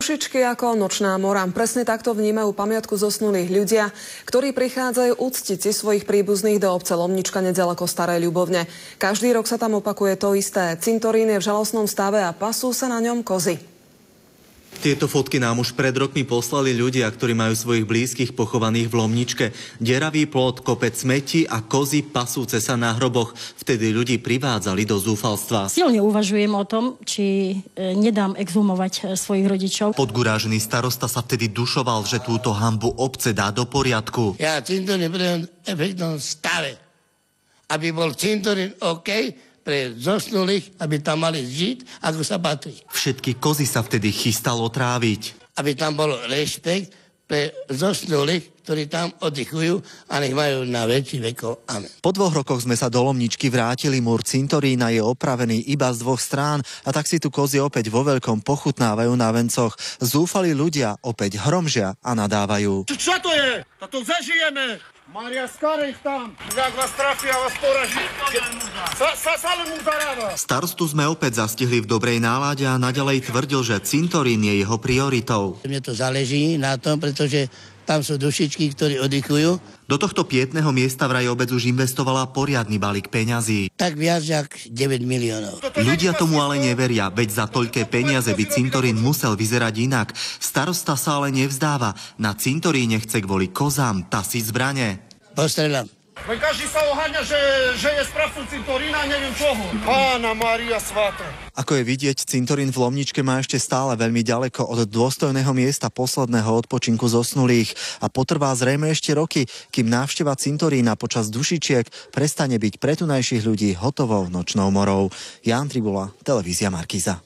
Dušičky ako nočná mora. Presne takto vnímajú pamiatku zosnulých ľudia, ktorí prichádzajú uctiť si svojich príbuzných do obce Lomnička neďaleko Starej Ľubovne. Každý rok sa tam opakuje to isté. Cintorín je v žalostnom stave a pasú sa na ňom kozy. Tieto fotky nám už pred rokmi poslali ľudia, ktorí majú svojich blízkych pochovaných v Lomničke. Deravý plot, kopec smetí a kozy pasúce sa na hroboch. Vtedy ľudí privádzali do zúfalstva. Silne uvažujem o tom, či nedám exhumovať svojich rodičov. Podgurážený starosta sa vtedy dušoval, že túto hanbu obce dá do poriadku. Ja cintorín pre efektnom stave. Aby bol cintorín OK, pre zosnulých, aby tam mali žiť, ako sa patrí. Všetky kozy sa vtedy chystalo tráviť. Aby tam bol rešpekt pre zosnulých, ktorí tam oddychujú a nech majú na väčší vekov. Amen. Po 2 rokoch sme sa do Lomničky vrátili. Múr cintorína je opravený iba z 2 strán a tak si tu kozy opäť vo veľkom pochutnávajú na vencoch. Zúfali ľudia opäť hromžia a nadávajú. Čo to je? To zažijeme! Maria, skare ich tam! Jak vás trafia, vás poraží! Sa mu zaráva! Starostu sme opäť zastihli v dobrej nálade a naďalej tvrdil, že cintorín je jeho prioritou. Mne to záleží na tom, pretože tam sú dušičky, ktorí oddychujú. Do tohto pietného miesta vraj obec už investovala poriadny balík peňazí. Tak viac jak 9 miliónov. Ľudia tomu ale neveria, veď za toľké peniaze by cintorín musel vyzerať inak. Starosta sa ale nevzdáva. Na cintoríne chce kvôli kozám tasiť zbrane. Postrelám. Každý sa oháňa, že je správcom cintorína, neviem čoho. Pána Mária sváta. Ako je vidieť, cintorín v Lomničke má ešte stále veľmi ďaleko od dôstojného miesta posledného odpočinku zosnulých a potrvá zrejme ešte roky, kým návšteva cintorína počas dušičiek prestane byť pre tunajších ľudí hotovou nočnou morou. Ján Tribula, televízia Markíza.